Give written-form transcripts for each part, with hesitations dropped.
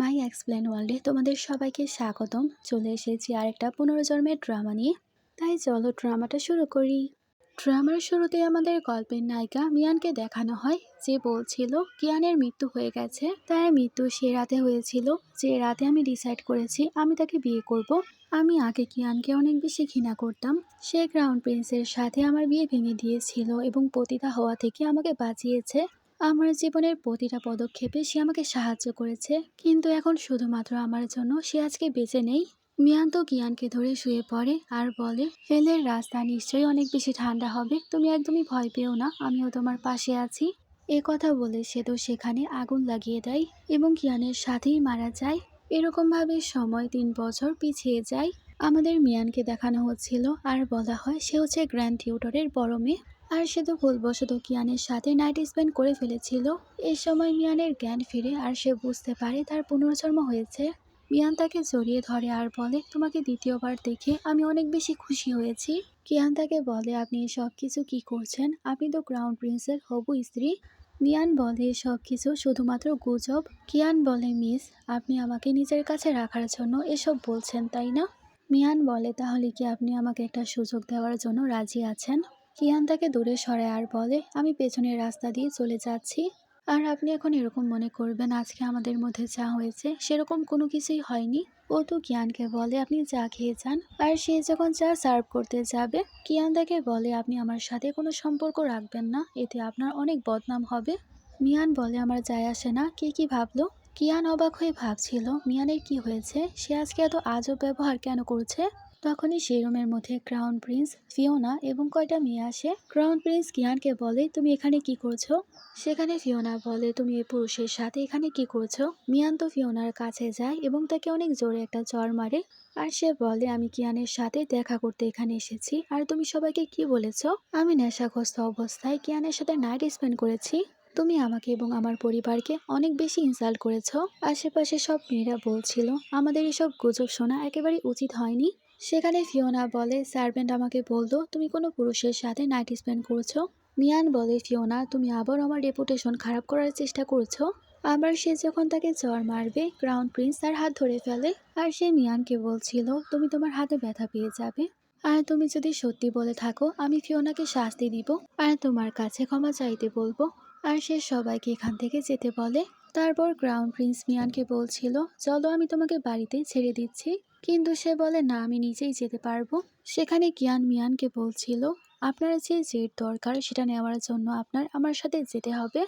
মাই explain ওয়ার্ল্ডে তোমাদের সবাইকে স্বাগতম। চলে এসেছি আরেকটা পুনর্জন্মের ড্রামা নিয়ে। তাই চলো ড্রামাটা শুরু করি। ড্রামার শুরুতে আমাদের গল্পের নায়িকা মিয়ানকে দেখানো হয়, যে বলছিল কিয়ানের মৃত্যু হয়ে গেছে। তার মৃত্যু সে রাতে হয়েছিল যে রাতে আমি ডিসাইড করেছি আমি তাকে বিয়ে করব। আমি আগে কিয়ানকে অনেক বেশি ঘৃণা করতাম। সে ক্রাউন প্রিন্সের সাথে আমার বিয়ে ভেঙে দিয়েছিল এবং পতিতা হওয়া থেকে আমাকে বাঁচিয়েছে। আমার জীবনের প্রতিটা পদক্ষেপে সে আমাকে সাহায্য করেছে, কিন্তু এখন শুধুমাত্র আমার জন্য সে আজকে বেঁচে নেই। মিয়ান তো কিয়ানকে ধরে শুয়ে পড়ে আর বলে, হেলের রাস্তা নিশ্চয়ই অনেক বেশি ঠান্ডা হবে, তুমি একদমই ভয় পেও না, আমিও তোমার পাশে আছি। এ কথা বলে সে তো সেখানে আগুন লাগিয়ে দেয় এবং কিয়ানের সাথেই মারা যায়। এরকমভাবে সময় 3 বছর পিছিয়ে যায়। আমাদের মিয়ানকে দেখানো হচ্ছিল আর বলা হয় সে হচ্ছে গ্র্যান্ড টিউটরের বড় মেয়ে। আর সে তো ভুলবশত কিয়ানের সাথে নাইট স্পেন্ড করে ফেলেছিল। এই সময় মিয়ানের জ্ঞান ফিরে আর সে বুঝতে পারে তার পুনর্জন্ম হয়েছে। মিয়ান তাকে জড়িয়ে ধরে আর বলে, তোমাকে দ্বিতীয়বার দেখে আমি অনেক বেশি খুশি হয়েছি। কিয়ান তাকে বলে, আপনি সব কিছু কি করছেন? আপনি তো ক্রাউন প্রিন্সের হবু স্ত্রী। মিয়ান বলে, সব কিছু শুধুমাত্র গুজব। কিয়ান বলে, মিস, আপনি আমাকে নিজের কাছে রাখার জন্য এসব বলছেন তাই না? মিয়ান বলে, তাহলে কি আপনি আমাকে একটা সুযোগ দেওয়ার জন্য রাজি আছেন? কিয়ান তাকে দূরে সরায় আর বলে, আমি পেছনের রাস্তা দিয়ে চলে যাচ্ছি। আর আপনি এখন এরকম মনে করবেন আজকে আমাদের মধ্যে যা হয়েছে সেরকম কোনো কিছুই হয়নি। ও তো কিয়ানকে বলে, আপনি চা খেয়ে যান। আর সে যখন চা সার্ভ করতে যাবে, কিয়ান তাকে বলে, আপনি আমার সাথে কোনো সম্পর্ক রাখবেন না, এতে আপনার অনেক বদনাম হবে। মিয়ান বলে, আমার যায় আসে না কে কি ভাবলো। কিয়ান অবাক হয়ে ভাবছিল মিয়ানের কি হয়েছে, সে আজকে এত আজব ব্যবহার কেন করছে। তখনই সেই রুমের মধ্যে ক্রাউন প্রিন্স, ফিওনা এবং কয়টা মেয়ে আসে। ক্রাউন প্রিন্স কিয়ানকে বলে, তুমি এখানে কি করছো? সেখানে ফিওনা বলে, তুমি এই পুরুষের সাথে এখানে কি করছো? মিয়ান তো ফিওনার কাছে যায় এবং তাকে অনেক জোরে একটা চড় মারে। আর সে বলে, আমি কিয়ানের সাথে দেখা করতে এখানে এসেছি। আর তুমি সবাইকে কি বলেছো? আমি নেশাগ্রস্ত অবস্থায় কিয়ানের সাথে নাইট স্পেন্ড করেছি। তুমি আমাকে এবং আমার পরিবারকে অনেক বেশি ইনসাল্ট করেছো। আশেপাশে সব মেয়েরা বলছিল আমাদের এসব গুজব শোনা একেবারেই উচিত হয়নি। সেখানে ফিওনা বলে, সার্ভেন্ট আমাকে বললো তুমি কোনো পুরুষের সাথে নাইট স্পেন্ড করছো। মিয়ান বলে, ফিওনা, তুমি আবার আমার রেপুটেশন খারাপ করার চেষ্টা করছো। আবার সে যখন তাকে চড় মারবে, ক্রাউন প্রিন্স তার হাত ধরে ফেলে। আর সে মিয়ানকে বলছিল, তুমি তোমার হাতে ব্যথা পেয়ে যাবে। আর তুমি যদি সত্যি বলে থাকো আমি ফিওনাকে শাস্তি দিব আর তোমার কাছে ক্ষমা চাইতে বলবো। আর সে সবাইকে এখান থেকে যেতে বলে। তারপর ক্রাউন প্রিন্স মিয়ানকে বলছিল, চলো আমি তোমাকে বাড়িতে ছেড়ে দিচ্ছি। কিন্তু সে বলে, না, আমি নিজেই যেতে পারবো। সেখানে কিয়ান মিয়ানকে বলছিল, আপনার যে জেট দরকার সেটা নেওয়ার জন্য আপনার আমার সাথে যেতে হবে।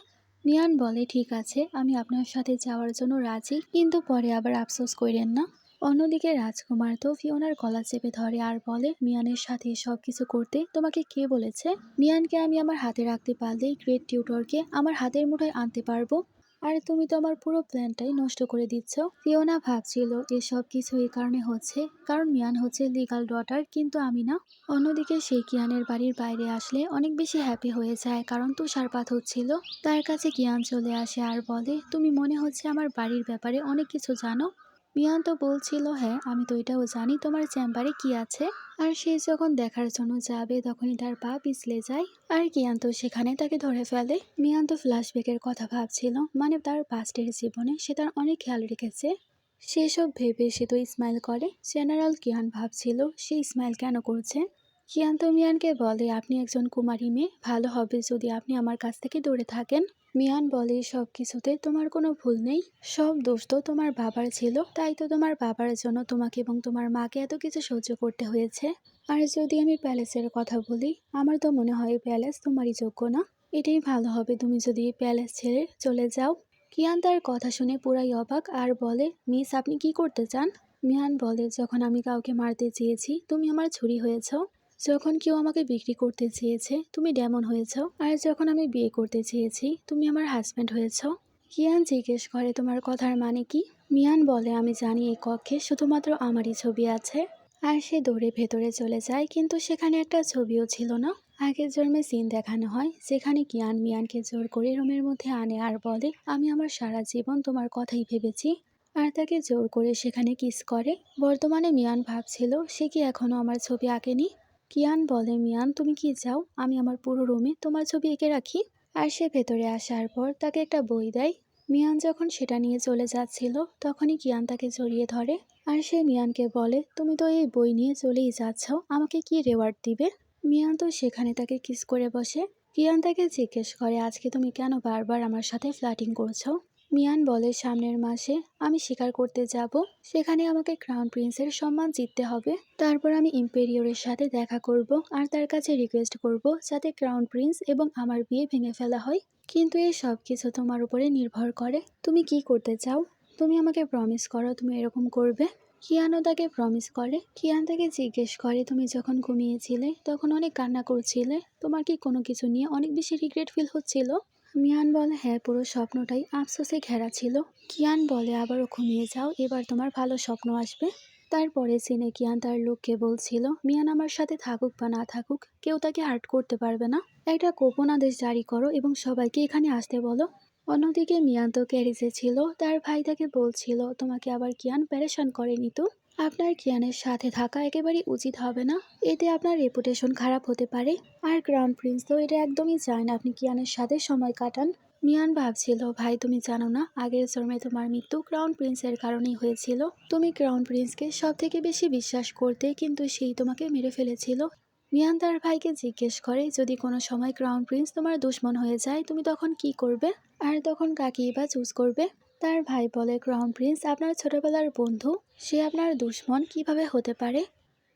মিয়ান বলে, ঠিক আছে, আমি আপনার সাথে যাওয়ার জন্য রাজি, কিন্তু পরে আবার আফসোস করেন না। অন্যদিকে রাজকুমার তো ফিওনার গলা চেপে ধরে আর বলে, মিয়ানের সাথে সব কিছু করতে তোমাকে কে বলেছে? মিয়ানকে আমি আমার হাতে রাখতে পারলেই গ্রেট টিউটরকে আমার হাতের মুঠোয় আনতে পারবো। আর তুমি তো আমার পুরো প্ল্যানটাই নষ্ট করে দিচ্ছ। ফিওনা ভাবছিল এসব কিছু এই কারণে হচ্ছে কারণ মিয়ান হচ্ছে লিগাল ডটার, কিন্তু আমি না। অন্যদিকে সে কিয়ানের বাড়ির বাইরে আসলে অনেক বেশি হ্যাপি হয়ে যায় কারণ তুষারপাত হচ্ছিল। তার কাছে কিয়ান চলে আসে আর বলে, তুমি মনে হচ্ছে আমার বাড়ির ব্যাপারে অনেক কিছু জানো। মিয়ান তো বলছিল, হ্যাঁ, আমি তো এটাও জানি তোমার চেম্বারে কি আছে। আর সে যখন দেখার জন্য যাবে তখনই তার পা পিছলে যায় আর কিয়ান তো সেখানে তাকে ধরে ফেলে। মিয়ান তো ফ্ল্যাশব্যাকের কথা ভাবছিল, মানে তার পাস্টের জীবনে সে তার অনেক খেয়াল রেখেছে। সেসব ভেবে সে তো স্মাইল করে। জেনারেল কিয়ান ভাবছিল সে স্মাইল কেন করছে। কিয়ান তো মিয়ানকে বলে, আপনি একজন কুমারী মেয়ে, ভালো হবে যদি আপনি আমার কাছ থেকে দূরে থাকেন। মিয়ান বলে, সব কিছুতে তোমার কোনো ভুল নেই, সব দোষ তো তোমার বাবার ছিল, তাই তো তোমার বাবার জন্য তোমাকে এবং তোমার মাকে এত কিছু সহ্য করতে হয়েছে। আর যদি আমি প্যালেসের কথা বলি, আমার তো মনে হয় প্যালেস তোমারই যোগ্য না। এটাই ভালো হবে তুমি যদি প্যালেস ছেড়ে চলে যাও। কিয়ান তার কথা শুনে পুরাই অবাক আর বলে, মিস, আপনি কি করতে চান? মিয়ান বলে, যখন আমি কাউকে মারতে চেয়েছি তুমি আমার ছুরি হয়েছ, যখন কেউ আমাকে বিক্রি করতে চেয়েছে তুমি ডেমন হয়েছ, আর যখন আমি বিয়ে করতে চেয়েছি তুমি আমার হাজব্যান্ড হয়েছ। কিয়ান জিজ্ঞেস করে, তোমার কথার মানে কি? মিয়ান বলে, আমি জানি এই কক্ষে শুধুমাত্র আমারই ছবি আছে। আর সে দৌড়ে ভেতরে চলে যায়, কিন্তু সেখানে একটা ছবিও ছিল না। আগের জন্মে সিন দেখানো হয় যেখানে কিয়ান মিয়ানকে জোর করে রুমের মধ্যে আনে আর বলে, আমি আমার সারা জীবন তোমার কথাই ভেবেছি। আর তাকে জোর করে সেখানে কিস করে। বর্তমানে মিয়ান ভাবছিল সে কি এখনো আমার ছবি আঁকেনি। কিয়ান বলে, মিয়ান, তুমি কি চাও আমি আমার পুরো রুমে তোমার ছবি এঁকে রাখি? আর সে ভেতরে আসার পর তাকে একটা বই দেয়। মিয়ান যখন সেটা নিয়ে চলে যাচ্ছিল তখনই কিয়ান তাকে জড়িয়ে ধরে আর সে মিয়ানকে বলে, তুমি তো এই বই নিয়ে চলেই যাচ্ছ, আমাকে কি রেওয়ার্ড দিবে? মিয়ান তো সেখানে তাকে কিস করে বসে। কিয়ান তাকে জিজ্ঞেস করে, আজকে তুমি কেন বারবার আমার সাথে ফ্লার্টিং করছো? মিয়ান বলে, সামনের মাসে আমি শিকার করতে যাব, সেখানে আমাকে ক্রাউন প্রিন্সের সম্মান জিততে হবে। তারপর আমি ইম্পেরিয়রের সাথে দেখা করব আর তার কাছে রিকোয়েস্ট করব যাতে ক্রাউন প্রিন্স এবং আমার বিয়ে ভেঙে ফেলা হয়। কিন্তু এই সব কিছু তোমার উপরে নির্ভর করে, তুমি কি করতে চাও? তুমি আমাকে প্রমিস করো তুমি এরকম করবে। কিয়ানও তাকে প্রমিস করে। কিয়ান তাকে জিজ্ঞেস করে, তুমি যখন ঘুমিয়েছিলে তখন অনেক কান্না করছিলে, তোমার কি কোনো কিছু নিয়ে অনেক বেশি রিগ্রেট ফিল হচ্ছিল? মিয়ান বলে, হ্যাঁ, পুরো স্বপ্নটাই আফসোসে ঘেরা ছিল। কিয়ান বলে, আবারও ঘুমিয়ে যাও, এবার তোমার ভালো স্বপ্ন আসবে। তারপরে সিনে কিয়ান তার লোককে বলছিল, মিয়ান আমার সাথে থাকুক বা না থাকুক কেউ তাকে হার্ট করতে পারবে না, একটা গোপন আদেশ জারি করো এবং সবাইকে এখানে আসতে বলো। অন্যদিকে মিয়ান তো ক্যারিজে ছিল, তার ভাই তাকে বলছিল, তোমাকে আবার কিয়ান প্যারেশান করেনি তো? আপনার কিয়ানের সাথে থাকা একেবারেই উচিত হবে না, এতে আপনার রেপুটেশন খারাপ হতে পারে। আর ক্রাউন প্রিন্স তো এটা একদমই চায় না আপনি কিয়ানের সাথে সময় কাটান। মিয়ান ভাবছিল, ভাই তুমি জানো না, আগের জন্মে তোমার মৃত্যু ক্রাউন প্রিন্সের কারণেই হয়েছিল। তুমি ক্রাউন প্রিন্সকে সব থেকে বেশি বিশ্বাস করতে, কিন্তু সেই তোমাকে মেরে ফেলেছিল। মিয়ান তার ভাইকে জিজ্ঞেস করে, যদি কোনো সময় ক্রাউন প্রিন্স তোমার দুশ্মন হয়ে যায় তুমি তখন কি করবে? আর তখন কাকেই বা চুজ করবে? তার ভাই বলে, ক্রাউন প্রিন্স আপনার ছোটবেলার বন্ধু, সে আপনার দুশ্মন কিভাবে হতে পারে?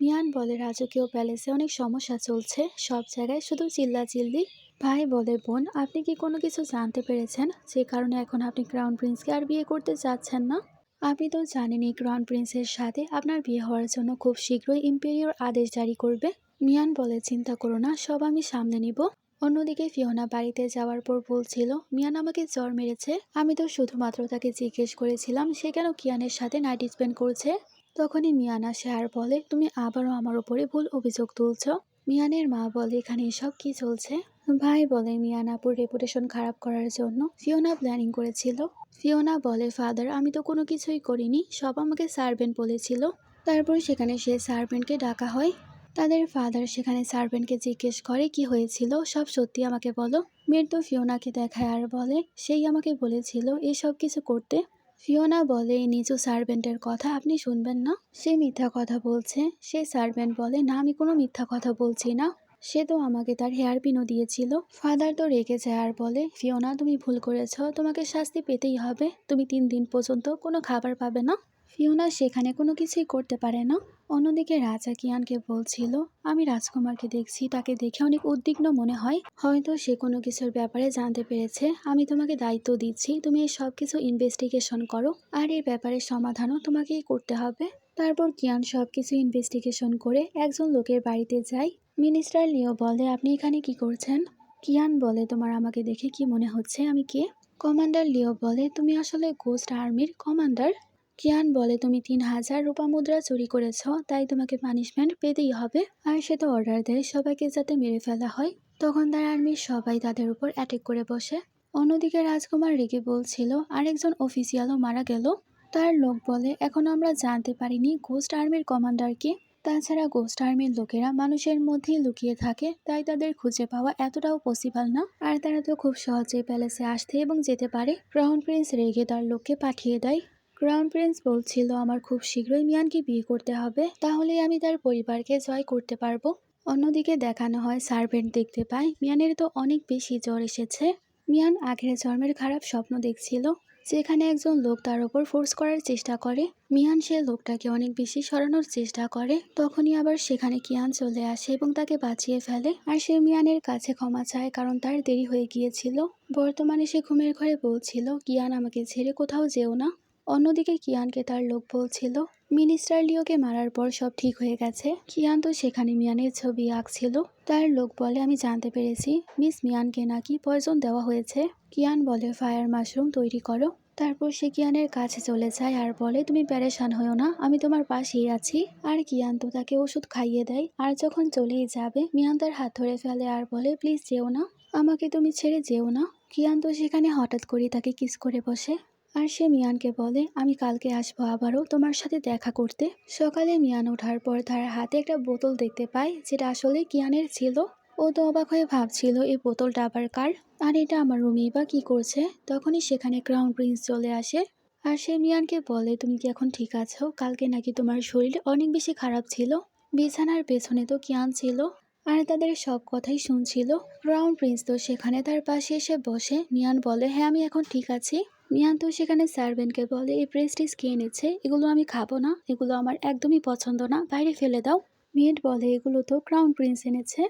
মিয়ান বলে, রাজকীয় প্যালেসে অনেক সমস্যা চলছে, সব জায়গায় শুধু চিল্লাচিল্লি। ভাই বলে, বোন আপনি কি কোনো কিছু জানতে পেরেছেন যে কারণে এখন আপনি ক্রাউন প্রিন্সকে আর বিয়ে করতে চাচ্ছেন না? আপনি তো জানেনই ক্রাউন প্রিন্সের সাথে আপনার বিয়ে হওয়ার জন্য খুব শীঘ্রই ইম্পেরিয়র আদেশ জারি করবে। মিয়ান বলে, চিন্তা করো না, সব আমি সামলে নিব। অন্যদিকে ফিওনা বাড়িতে যাওয়ার পর বলছিল, মিয়ান আমাকে জ্বর মেরেছে, আমি তো শুধুমাত্র তাকে জিজ্ঞেস করেছিলাম সে কেন কিয়ানের সাথে নাইট স্পেন্ড করছে। তখনই মিয়ান আসে আর বলে, তুমি আবারও আমার উপরে ভুল অভিযোগ তুলছ। মিয়ানের মা বলে, এখানে এসব কি চলছে? ভাই বলে, মিয়ান আপুর রেপুটেশন খারাপ করার জন্য ফিওনা প্ল্যানিং করেছিল। ফিওনা বলে, ফাদার আমি তো কোনো কিছুই করিনি, সব আমাকে সার্ভেন্ট বলেছিল। তারপর সেখানে সে সার্ভেন্টকে ডাকা হয়। তাদের ফাদার সেখানে সার্ভেন্টকে জিজ্ঞেস করে, কি হয়েছিল, সব সত্যি আমাকে বলো। মেয়ের তো ফিওনাকে দেখায় আর বলে, সেই আমাকে বলেছিল এসব কিছু করতে। ফিওনা বলে, এই নিচু সার্ভেন্টের কথা আপনি শুনবেন না, সে মিথ্যা কথা বলছে। সে সার্ভেন্ট বলে, না আমি কোনো মিথ্যা কথা বলছি না, সে তো আমাকে তার হেয়ার পিনও দিয়েছিল। ফাদার তো রেগে যায় আর বলে, ফিওনা তুমি ভুল করেছ, তোমাকে শাস্তি পেতেই হবে, তুমি 3 দিন পর্যন্ত কোনো খাবার পাবে না। ফিওনা সেখানে কোনো কিছুই করতে পারে না। অন্যদিকে রাজা কিয়ানকে বলছিল, আমি রাজকুমারকে দেখছি, তাকে দেখে অনেক উদ্বিগ্ন মনে হয়, হয়তো সে কোনো কিছুর ব্যাপারে জানতে পেরেছে। আমি তোমাকে দায়িত্ব দিচ্ছি, তুমি এই সব কিছু ইনভেস্টিগেশন করো আর এই ব্যাপারের সমাধানও তোমাকেই করতে হবে। তারপর কিয়ান সব কিছু ইনভেস্টিগেশন করে একজন লোকের বাড়িতে যায়। মিনিস্টার লিও বলে, আপনি এখানে কি করছেন? কিয়ান বলে, তোমার আমাকে দেখে কি মনে হচ্ছে, আমি কে? কমান্ডার লিও বলে, তুমি আসলে গোস্ট আর্মির কমান্ডার। কিয়ান বলে, তুমি 3000 রূপা মুদ্রা চুরি করেছ, তাই তোমাকে পানিশমেন্ট পেতেই হবে। আর সে তো অর্ডার দেয় সবাইকে যাতে মেরে ফেলা হয়। তখন তার আর্মির সবাই তাদের উপর অ্যাটাক করে বসে। অন্যদিকে রাজকুমার রেগে বলছিল, আরেকজন অফিসিয়ালও মারা গেল। তার লোক বলে, এখন আমরা জানতে পারিনি গোস্ট আর্মির কমান্ডারকে। তাছাড়া গোস্ট আর্মির লোকেরা মানুষের মধ্যেই লুকিয়ে থাকে, তাই তাদের খুঁজে পাওয়া এতটাও পসিবল না। আর তারা তো খুব সহজেই প্যালেসে আসতে এবং যেতে পারে। ক্রাউন প্রিন্স রেগে তার লোককে পাঠিয়ে দেয়। ক্রাউন প্রিন্স বলছিল, আমার খুব শীঘ্রই মিয়ানকে বিয়ে করতে হবে, তাহলেই আমি তার পরিবারকে জয় করতে পারবো। অন্যদিকে দেখানো হয় সার্ভেন্ট দেখতে পায় মিয়ানের তো অনেক বেশি জ্বর এসেছে। মিয়ান আগের জন্মের খারাপ স্বপ্ন দেখছিল, যেখানে একজন লোক তার উপর ফোর্স করার চেষ্টা করে। মিয়ান সে লোকটাকে অনেক বেশি সরানোর চেষ্টা করে, তখনই আবার সেখানে কিয়ান চলে আসে এবং তাকে বাঁচিয়ে ফেলে। আর সে মিয়ানের কাছে ক্ষমা চায় কারণ তার দেরি হয়ে গিয়েছিল। বর্তমানে সে ঘুমের ঘরে বলছিল, কিয়ান আমাকে ছেড়ে কোথাও যেও না। অন্যদিকে কিয়ানকে তার লোক বলছিল, মিনিস্টার লিওকে মারার পর সব ঠিক হয়ে গেছে। কিয়ান তো সেখানে মিয়ানের ছবি আঁকছিল। তার লোক বলে, আমি জানতে পেরেছি মিস মিয়ানকে নাকি পয়জন দেওয়া হয়েছে। কিয়ান বলে, ফায়ার মাশরুম তৈরি করো। তারপর সে কিয়ানের কাছে চলে যায় আর বলে, তুমি প্যারেশান হও না, আমি তোমার পাশেই আছি। আর কিয়ান তো তাকে ওষুধ খাইয়ে দেয়। আর যখন চলেই যাবে মিয়ান তার হাত ধরে ফেলে আর বলে, প্লিজ যেও না, আমাকে তুমি ছেড়ে যেও না। কিয়ান তো সেখানে হঠাৎ করে তাকে কিস করে বসে। আর সে মিয়ানকে বলে, আমি কালকে আসবো আবারও তোমার সাথে দেখা করতে। সকালে মিয়ান ওঠার পর তার হাতে একটা বোতল দেখতে পায়, যেটা আসলে কিয়ানের ছিল। ও তো অবাক হয়ে ভাবছিল এই বোতলটা আবার কার, আর এটা আমার রুমেই বা কি করছে। তখনই সেখানে ক্রাউন প্রিন্স চলে আসে আর সে মিয়ানকে বলে, তুমি কি এখন ঠিক আছো? কালকে নাকি তোমার শরীর অনেক বেশি খারাপ ছিল। বিছানার পেছনে তো কিয়ান ছিল আর তাদের সব কথাই শুনছিল। ক্রাউন প্রিন্স তো সেখানে তার পাশে এসে বসে। মিয়ান বলে, হ্যাঁ আমি এখন ঠিক আছি। মিয়ান তো সেখানে সার্ভেন্টকে বলে, এই প্রেস্টিজ কে এনেছে? এগুলো আমি খাবো না, এগুলো আমার একদমই পছন্দ না, বাইরে ফেলে দাও। মেড বলে, এগুলো তো ক্রাউন প্রিন্স এনেছে।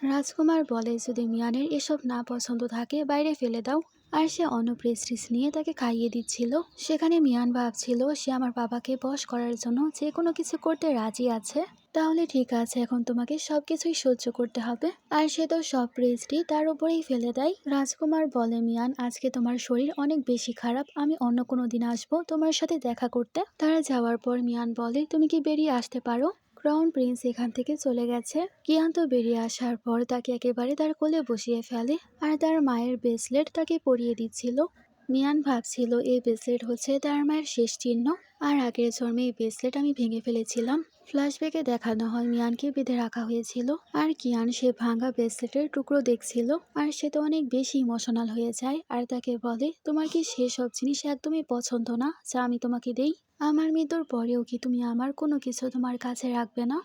রাজকুমার বলে, যদি মিয়ানের এসব না পছন্দ থাকে বাইরে ফেলে দাও। আর সে অন্য প্রেস্টিজ নিয়ে তাকে খাইয়ে দিচ্ছিল। সেখানে মিয়ান ভাবছিল, সে আমার বাবাকে বশ করার জন্য যে কোনো কিছু করতে রাজি আছে। তাহলে ঠিক আছে, এখন তোমাকে সবকিছুই সহ্য করতে হবে। আর সে তো সব প্রেস্টি তার উপরেই ফেলে দেয়। রাজকুমার বলে, মিয়ান আজকে তোমার শরীর অনেক বেশি খারাপ, আমি অন্য কোনো দিন আসবো তোমার সাথে দেখা করতে। তারা যাওয়ার পর মিয়ান বলে, তুমি কি বেরিয়ে আসতে পারো? ক্রাউন প্রিন্স এখান থেকে চলে গেছে। কিয়ান তো বেরিয়ে আসার পর তাকে একেবারে তার কোলে বসিয়ে ফেলে আর তার মায়ের ব্রেসলেট তাকে পরিয়ে দিচ্ছিল। মিয়ান ভাবছিল, এই ব্রেসলেট হচ্ছে তার মায়ের শেষ চিহ্ন। আর আগের জন্মে এই ব্রেসলেট আমি ভেঙে ফেলেছিলাম। ফ্ল্যাশব্যাকে দেখানো হয় মিয়ানকে বেঁধে রাখা হয়েছিল আর কিয়ান সে ভাঙা ব্রেসলেটের টুকরো দেখছিল। আর সে তো অনেক বেশি ইমোশনাল হয়ে যায় আর তাকে বলে, তোমার কি সেসব জিনিস একদমই পছন্দ না যা আমি তোমাকে দেই? আমার মৃত্যুর পরেও কি তুমি আমার কোনো কিছু তোমার কাছে রাখবে না?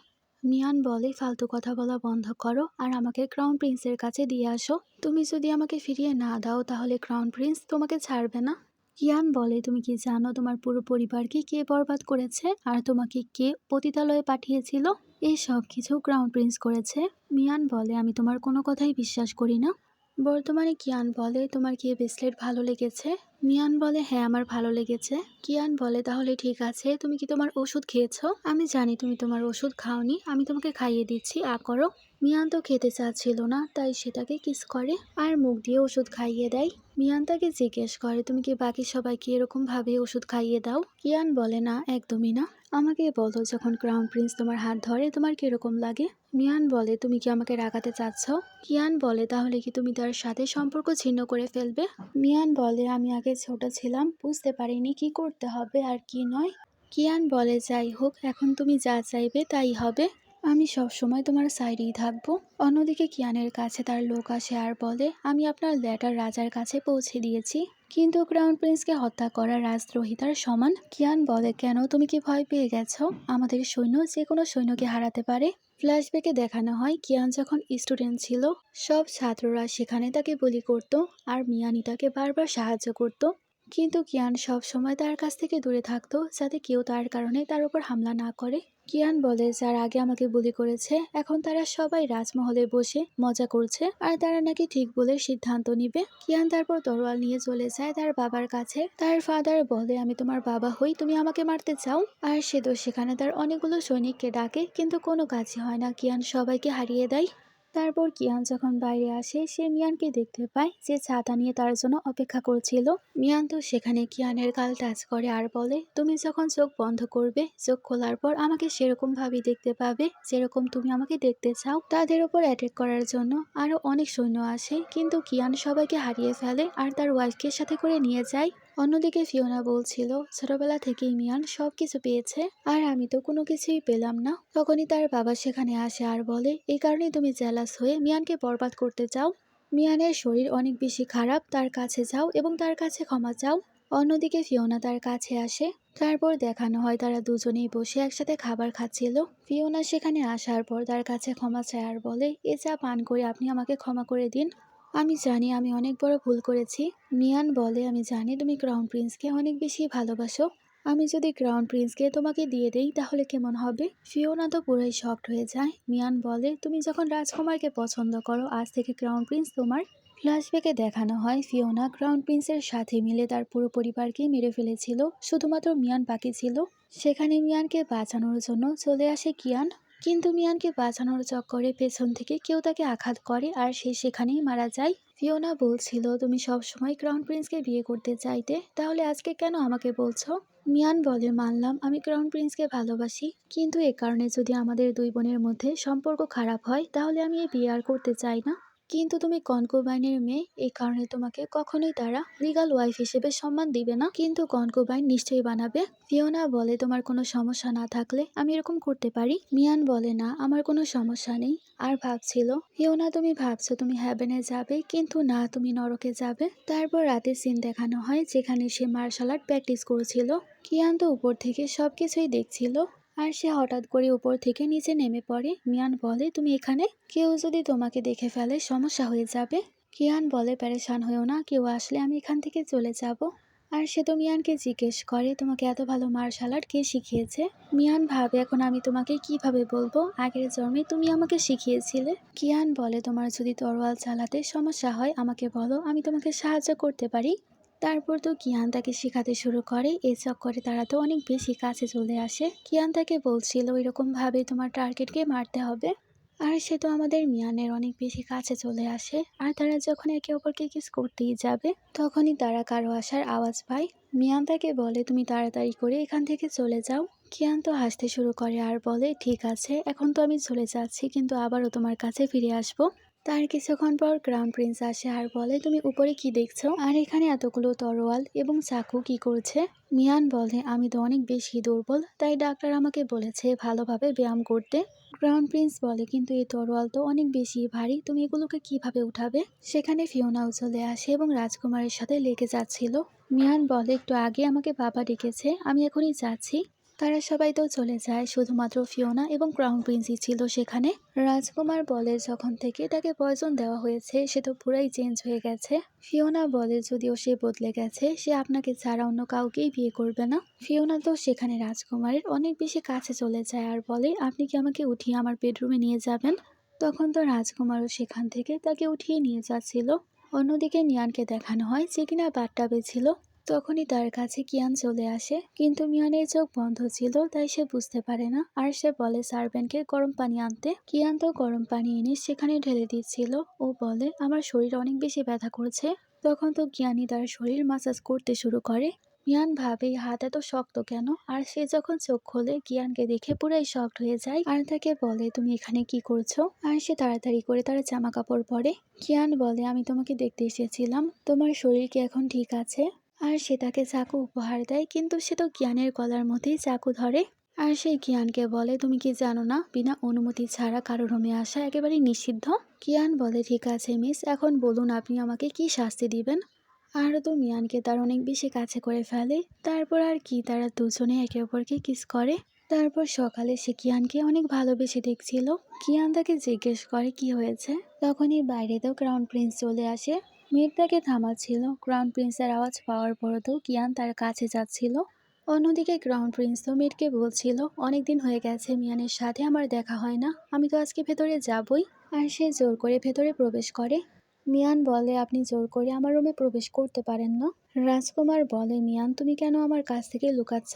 মিয়ান বলে, ফালতু কথা বলা বন্ধ করো আর আমাকে ক্রাউন প্রিন্সের কাছে দিয়ে আসো। তুমি যদি আমাকে ফিরিয়ে না দাও তাহলে ক্রাউন প্রিন্স তোমাকে ছাড়বে না। কিয়ান বলে, তুমি কি জানো তোমার পুরো পরিবারকে কে বরবাদ করেছে আর তোমাকে কে পতিতালয়ে পাঠিয়েছিল? এই সব কিছু ক্রাউন প্রিন্স করেছে। মিয়ান বলে, আমি তোমার কোনো কথাই বিশ্বাস করি না। বর্তমানে কিয়ান বলে, তোমার কি ব্রেসলেট ভালো লেগেছে? মিয়ান বলে, হ্যাঁ আমার ভালো লেগেছে। কিয়ান বলে, তাহলে ঠিক আছে, তুমি কি তোমার ওষুধ খেয়েছো? আমি জানি তুমি তোমার ওষুধ খাওনি, আমি তোমাকে খাইয়ে দিচ্ছি, করো। মিয়ান তো খেতে চাচ্ছিল না, তাই সেটাকে কিস করে আর মুখ দিয়ে ওষুধ খাইয়ে দেয়। মিয়ান তাকে জিজ্ঞেস করে, তুমি কি বাকি সবাইকে এরকম ভাবে ওষুধ খাইয়ে দাও? কিয়ান বলে, না একদমই না। আমাকে বলো, যখন ক্রাউন প্রিন্স তোমার হাত ধরে তোমার কিরকম লাগে? মিয়ান বলে, তুমি কি আমাকে রাগাতে চাচ্ছ? কিয়ান বলে, তাহলে কি তুমি তার সাথে সম্পর্ক ছিন্ন করে ফেলবে? মিয়ান বলে, আমি আগে ছোট ছিলাম, বুঝতে পারিনি কি করতে হবে আর কি নয়। কিয়ান বলে, যাই হোক, এখন তুমি যা চাইবে তাই হবে। আমি সব সময় তোমার সাইডেই থাকবো। অন্যদিকে কিয়ানের কাছে তার লোক আসে আর বলে, আমি আপনার লেটার রাজার কাছে পৌঁছে দিয়েছি, কিন্তু ক্রাউন প্রিন্সকে হত্যা করা রাজদ্রোহিতার সমান। কিয়ান বলে, কেন, তুমি কি ভয় পেয়ে গেছো? আমাদের সৈন্য যে কোনো সৈন্যকে হারাতে পারে। ফ্ল্যাশব্যাকে দেখানো হয় কিয়ান যখন স্টুডেন্ট ছিল সব ছাত্ররা সেখানে তাকে বুলি করত আর মিয়ানি তাকে বারবার সাহায্য করত। কিন্তু কিয়ান সব সময় তার কাছ থেকে দূরে থাকতো যাতে কেউ তার কারণে তার উপর হামলা না করে। কিয়ান বলে, যার আগে আমাকে বুলি করেছে এখন তারা সবাই রাজমহলে বসে মজা করছে আর তারা নাকি ঠিক বলে সিদ্ধান্ত নিবে। কিয়ান তারপর তরোয়াল নিয়ে চলে যায় তার বাবার কাছে। তার ফাদার বলে, আমি তোমার বাবা হই, তুমি আমাকে মারতে চাও? আর সে তো সেখানে তার অনেকগুলো সৈনিককে ডাকে, কিন্তু কোনো কাজই হয় না, কিয়ান সবাইকে হারিয়ে দেয়। তারপর কিয়ান যখন বাইরে আসে সে মিয়ানকে দেখতে পায় যে ছাতা নিয়ে তার জন্য অপেক্ষা করছিল। মিয়ান তো সেখানে কিয়ানের গাল টাচ করে আর বলে, তুমি যখন চোখ বন্ধ করবে চোখ খোলার পর আমাকে সেরকম ভাবেই দেখতে পাবে যেরকম তুমি আমাকে দেখতে চাও। তাদের উপর অ্যাটাক করার জন্য আরো অনেক সৈন্য আসে, কিন্তু কিয়ান সবাইকে হারিয়ে ফেলে আর তার ওয়াইফকে সাথে করে নিয়ে যায়। অন্যদিকে ফিওনা বলছিল, ছোটবেলা থেকেই মিয়ান সবকিছু পেয়েছে আর আমি তো কোনো কিছুই পেলাম না। তখনই তার বাবা সেখানে আসে আর বলে, এই কারণেই তুমি জেলাস হয়ে মিয়ানকে বরবাদ করতে চাও। মিয়ানের শরীর অনেক বেশি খারাপ, তার কাছে যাও এবং তার কাছে ক্ষমা চাও। অন্যদিকে ফিওনা তার কাছে আসে। তারপর দেখানো হয় তারা দুজনেই বসে একসাথে খাবার খাচ্ছিল। ফিওনা সেখানে আসার পর তার কাছে ক্ষমা চায় আর বলে, এ চা পান করে আপনি আমাকে ক্ষমা করে দিন, আমি জানি আমি অনেক বড় ভুল করেছি। মিয়ান বলে, আমি জানি তুমি ক্রাউন প্রিন্সকে অনেক বেশি ভালোবাসো, আমি যদি ক্রাউন প্রিন্সকে তোমাকে দিয়ে দেই তাহলে কেমন হবে? ফিওনা তো পুরোই শকড হয়ে যায়। মিয়ান বলে, তুমি যখন রাজকুমারকে পছন্দ করো আজ থেকে ক্রাউন প্রিন্স তোমার। ফ্ল্যাশব্যাকে দেখানো হয় ফিওনা ক্রাউন প্রিন্সের সাথে মিলে তার পুরো পরিবারকে মেরে ফেলেছিল, শুধুমাত্র মিয়ান বাকি ছিল। সেখানে মিয়ানকে বাঁচানোর জন্য চলে আসে কিয়ান, কিন্তু মিয়ানকে বাঁচানোর চক্করে পেছন থেকে কেউ তাকে আঘাত করে আর সে সেখানেই মারা যায়। ফিওনা বলছিল, তুমি সব সময় ক্রাউন প্রিন্সকে বিয়ে করতে চাইতে, তাহলে আজকে কেন আমাকে বলছো? মিয়ান বলে, মানলাম আমি ক্রাউন প্রিন্সকে ভালোবাসি, কিন্তু এ কারণে যদি আমাদের দুই বোনের মধ্যে সম্পর্ক খারাপ হয় তাহলে আমি এই বিয়ে আর করতে চাই না। কিন্তু তুমি কনকুবাইনের মেয়ে, এই কারণে তোমাকে কখনোই তারা লিগ্যাল ওয়াইফ হিসেবে সম্মান দিবে না, কিন্তু কনকুবাইন নিশ্চয়ই বানাবে। ফিওনা বলে তোমার কোনো সমস্যা না থাকলে আমি এরকম করতে পারি। মিয়ান বলে না, আমার কোনো সমস্যা নেই। আর ভাবছিল, ফিওনা তুমি ভাবছো তুমি হ্যাভেনে যাবে, কিন্তু না, তুমি নরকে যাবে। তারপর রাতে সিন দেখানো হয় যেখানে সে মার্শাল আর্ট প্র্যাকটিস করছিল। কিয়ান তো উপর থেকে সবকিছুই দেখছিল, আর সে হঠাৎ করে উপর থেকে নিচে নেমে পড়ে। মিয়ান বলে তুমি এখানে, কেউ যদি তোমাকে দেখে ফেলে সমস্যা হয়ে যাবে। কিয়ান বলে প্যারেশান হয়েও না, কেউ আসলে আমি এখান থেকে চলে যাব। আর সে তো মিয়ানকে জিজ্ঞেস করে তোমাকে এত ভালো মার্শাল আর্ট কে শিখিয়েছে। মিয়ান ভাবে এখন আমি তোমাকে কিভাবে বলবো, আগের জন্মে তুমি আমাকে শিখিয়েছিলে। কিয়ান বলে তোমার যদি তরোয়াল চালাতে সমস্যা হয় আমাকে বলো, আমি তোমাকে সাহায্য করতে পারি। তারপর তো কিয়ান তাকে শেখাতে শুরু করে। এই চক্করে তারা তো অনেক বেশি কাছে চলে আসে। কিয়ান তাকে বলছিল এরকম ভাবে তোমার টার্গেটকে মারতে হবে। আর সে তো আমাদের মিয়ানের অনেক বেশি কাছে চলে আসে। আর তারা যখন একে অপরকে কিস করতেই যাবে, তখনই তারা কারো আসার আওয়াজ পায়। মিয়ান তাকে বলে তুমি তাড়াতাড়ি করে এখান থেকে চলে যাও। কিয়ান তো হাসতে শুরু করে আর বলে ঠিক আছে, এখন তো আমি চলে যাচ্ছি, কিন্তু আবারও তোমার কাছে ফিরে আসবো। তার কিছুক্ষণ পর ক্রাউন প্রিন্স আসে আর বলে তুমি উপরে কি দেখছো, আর এখানে এতগুলো তরোয়াল এবং চাকু কি করছে। মিয়ান বলে আমি তো অনেক বেশি দুর্বল, তাই ডাক্তার আমাকে বলেছে ভালোভাবে ব্যায়াম করতে। ক্রাউন প্রিন্স বলে কিন্তু এই তরোয়াল তো অনেক বেশি ভারী, তুমি এগুলোকে কিভাবে উঠাবে। সেখানে ফিওনাও চলে আসে এবং রাজকুমারের সাথে লেগে যাচ্ছিল। মিয়ান বলে একটু আগে আমাকে বাবা ডেকেছে, আমি এখনই যাচ্ছি। তারা সবাই তো চলে যায়, শুধুমাত্র ফিওনা এবং ক্রাউন প্রিন্সই ছিল সেখানে। রাজকুমার বলে যখন থেকে তাকে পয়জন দেওয়া হয়েছে সে তো পুরাই চেঞ্জ হয়ে গেছে। ফিওনা বলে যদিও সে বদলে গেছে, সে আপনাকে ছাড়া অন্য কাউকেই বিয়ে করবে না। ফিওনা তো সেখানে রাজকুমারের অনেক বেশি কাছে চলে যায় আর বলে আপনি কি আমাকে উঠিয়ে আমার বেডরুমে নিয়ে যাবেন। তখন তো রাজকুমারও সেখান থেকে তাকে উঠিয়ে নিয়ে যাচ্ছিল। অন্যদিকে নিয়ানকে দেখানো হয় যে কিনা বাথটাবে ছিল। তখনই তার কাছে কিয়ান চলে আসে, কিন্তু মিয়ানের চোখ বন্ধ ছিল, তাই সে বুঝতে পারে না। আর সে বলে সার্ভেন্টকে গরম পানি আনতে। কিয়ান তো গরম পানি এনে সেখানে ঢেলে দিচ্ছিল। ও বলে আমার শরীর অনেক বেশি ব্যথা করছে। তখন তো কিয়ানি তার শরীর মাসাজ করতে শুরু করে। মিয়ান ভাবে হাত এত শক্ত কেন, আর সে যখন চোখ খোলে কিয়ানকে দেখে পুরাই শক্ট হয়ে যায় আর তাকে বলে তুমি এখানে কি করছো। আর সে তাড়াতাড়ি করে তার জামা কাপড় পরে। কিয়ান বলে আমি তোমাকে দেখতে এসেছিলাম, তোমার শরীর কি এখন ঠিক আছে। আর সে তাকে চাকু উপহার দেয়, কিন্তু সে তো জ্ঞানের গলার মধ্যেই চাকু ধরে। আর সেই কিয়ানকে বলে তুমি কি জানো না বিনা অনুমতি ছাড়া কারো রুমে আসা একেবারেই নিষিদ্ধ। কিয়ান বলে ঠিক আছে মিস, এখন বলুন আপনি আমাকে কি শাস্তি দিবেন। আর তো মিয়ানকে তার অনেক বেশি কাছে করে ফেলে। তারপর আর কি, তারা দুজনে একে অপরকে কিস করে। তারপর সকালে সে কিয়ানকে অনেক ভালোবেসে দেখছিল। কিয়ান তাকে জিজ্ঞেস করে কি হয়েছে। তখনই বাইরে তো ক্রাউন প্রিন্স চলে আসে। মেঘ তাকে থামাচ্ছিল। ক্রাউন প্রিন্সের আওয়াজ পাওয়ার পরও কিয়ান তার কাছে যাচ্ছিল। অন্যদিকে ক্রাউন প্রিন্স তো মেয়েকে বলছিল অনেকদিন হয়ে গেছে মিয়ানের সাথে আমার দেখা হয় না, আমি তো আজকে ভেতরে যাবই। আর সে জোর করে ভেতরে প্রবেশ করে। মিয়ান বলে আপনি জোর করে আমার রুমে প্রবেশ করতে পারেন না। রাজকুমার বলে মিয়ান তুমি কেন আমার কাছ থেকে লুকাচ্ছ।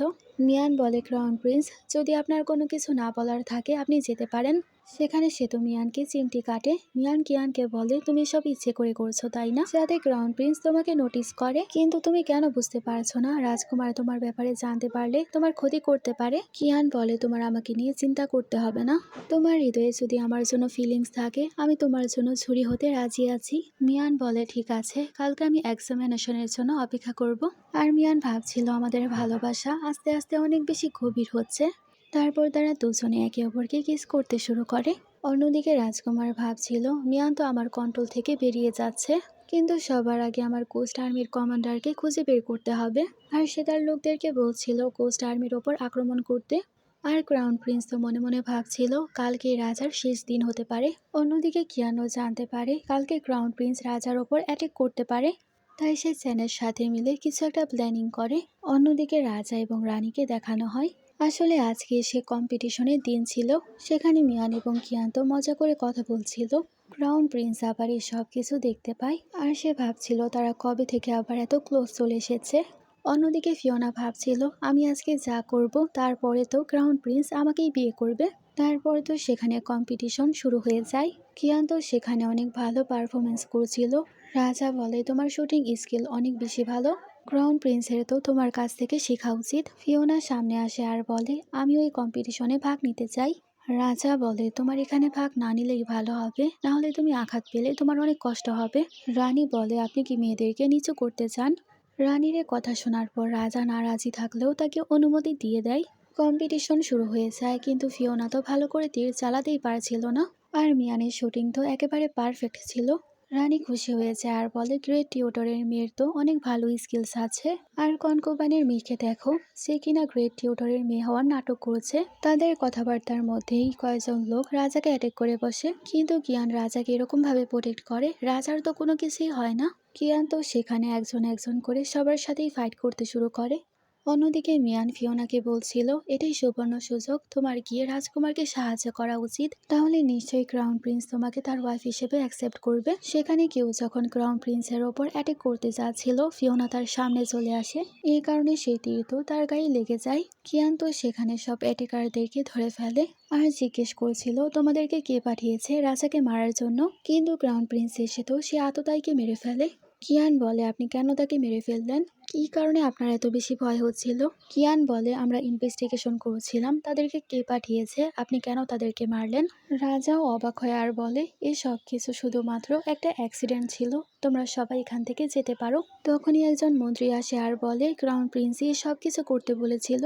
মিয়ান বলে ক্রাউন প্রিন্স যদি আপনার কোনো কিছু না বলার থাকে আপনি যেতে পারেন। সেখানে সে তো মিয়ানকে চিমটি কাটে। মিয়ান কিয়ানকে বলে তুমি সব ইচ্ছে করে করছো তাই না, যাতে ক্রাউন প্রিন্স তোমাকে নোটিস করে, কিন্তু তুমি কেন বুঝতে পারছো না রাজকুমার তোমার ব্যাপারে জানতে পারলে তোমার ক্ষতি করতে পারে। কিয়ান বলে তোমার আমাকে নিয়ে চিন্তা করতে হবে না, তোমার হৃদয়ে যদি আমার জন্য ফিলিংস থাকে আমি তোমার জন্য ছুরি হতে রাজি আছি। মিয়ান বলে ঠিক আছে, কালকে আমি এক্সামিনেশনের জন্য অপেক্ষা করব। আর মিয়ান ভাবছিল আমাদের ভালোবাসা আস্তে আস্তে অনেক বেশি গভীর হচ্ছে। তারপর তারা দুজনে একে অপরকে কিস করতে শুরু করে। অন্যদিকে রাজকুমার ভাবছিল মিয়ান তো আমার কন্ট্রোল থেকে বেরিয়ে যাচ্ছে, কিন্তু সবার আগে আমার কোস্ট আর্মির কমান্ডারকে খুঁজে বের করতে হবে। আর সে তার লোকদেরকে বলছিল কোস্ট আর্মির ওপর আক্রমণ করতে। আর ক্রাউন প্রিন্স তো মনে মনে ভাবছিল কালকে রাজার শেষ দিন হতে পারে। অন্যদিকে কিয়ানো জানতে পারে কালকে ক্রাউন প্রিন্স রাজার ওপর অ্যাটাক করতে পারে, তাই সে চ্যানের সাথে মিলে কিছু একটা প্ল্যানিং করে। অন্যদিকে রাজা এবং রানীকে দেখানো হয় আসলে আজকে সে কম্পিটিশনের দিন ছিল। সেখানে মিয়ান এবং কিয়ান তো মজা করে কথা বলছিল। ক্রাউন প্রিন্স আবার এই সব কিছু দেখতে পায় আর সে ভাবছিল তারা কবে থেকে আবার এত ক্লোজ চলে এসেছে। অন্যদিকে ফিওনা ভাবছিল আমি আজকে যা করব তারপরে তো ক্রাউন প্রিন্স আমাকেই বিয়ে করবে। তারপরে তো সেখানে কম্পিটিশন শুরু হয়ে যায়। কিয়ান তো সেখানে অনেক ভালো পারফরমেন্স করছিল। রাজা বলে তোমার শুটিং স্কিল অনেক বেশি ভালো, ক্রাউন প্রিন্সের তো তোমার কাছ থেকে শেখা উচিত। ফিওনা সামনে আসে আর বলে আমি ওই কম্পিটিশনে ভাগ নিতে চাই। রাজা বলে, তোমার এখানে ভাগ না নিলেই ভালো হবে, না হলে তুমি আঘাত পেলে তোমার অনেক কষ্ট হবে। রানী বলে, আপনি কি মেয়েদেরকে নিচু করতে চান? রানীর এ কথা শোনার পর রাজা নারাজি থাকলেও তাকে অনুমতি দিয়ে দেয়। কম্পিটিশন শুরু হয়ে যায়, কিন্তু ফিওনা তো ভালো করে তীর চালাতেই পারছিল না। আর মিয়ানের শুটিং তো একেবারে পারফেক্ট ছিল। রানী খুশি হয়েছে আর বলে, গ্রেট টিউটরের মেয়ের তো অনেক ভালো স্কিলস আছে। আর কনকবানের মেয়েকে দেখো, সে কিনা গ্রেট টিউটরের মেয়ে হওয়ার নাটক করছে। তাদের কথাবার্তার মধ্যেই কয়েকজন লোক রাজাকে অ্যাটাক করে বসে, কিন্তু কিয়ান রাজাকে এরকম ভাবে প্রোটেক্ট করে, রাজার তো কোনো কিছুই হয় না। কিয়ান তো সেখানে একজন একজন করে সবার সাথেই ফাইট করতে শুরু করে। অন্যদিকে মিয়ান ফিওনাকে বলছিল, এটাই সুবর্ণ সুযোগ, তোমার গিয়ে রাজকুমারকে সাহায্য করা উচিত, তাহলে নিশ্চয়ই ক্রাউন প্রিন্স তোমাকে তার ওয়াইফ হিসেবে অ্যাকসেপ্ট করবে। সেখানে কেউ যখন ক্রাউন প্রিন্সের ওপর অ্যাটাক করতে যাচ্ছিল, ফিওনা তার সামনে চলে আসে। এই কারণে সেই তীর তো তার গায়ে লেগে যায়। কিয়ান তো সেখানে সব অ্যাটাকারদেরকে ধরে ফেলে আর জিজ্ঞেস করছিল, তোমাদেরকে কে পাঠিয়েছে রাজাকে মারার জন্য? কিন্তু ক্রাউন প্রিন্স এসে তো সে আততায়ীকে মেরে ফেলে। কিয়ান বলে, আপনি কেন তাকে মেরে ফেললেন? কী কারণে আপনার এত বেশি ভয় হচ্ছিল? কিয়ান বলে, আমরা ইনভেস্টিগেশন করছিলাম তাদেরকে কে পাঠিয়েছে, আপনি কেন তাদেরকে মারলেন? রাজাও অবাক হয় আর বলে, এই সব কিছু শুধুমাত্র একটা অ্যাক্সিডেন্ট ছিল, তোমরা সবাই এখান থেকে যেতে পারো। তখনই একজন মন্ত্রী আসে আর বলে, ক্রাউন প্রিন্সই সব কিছু করতে বলেছিল।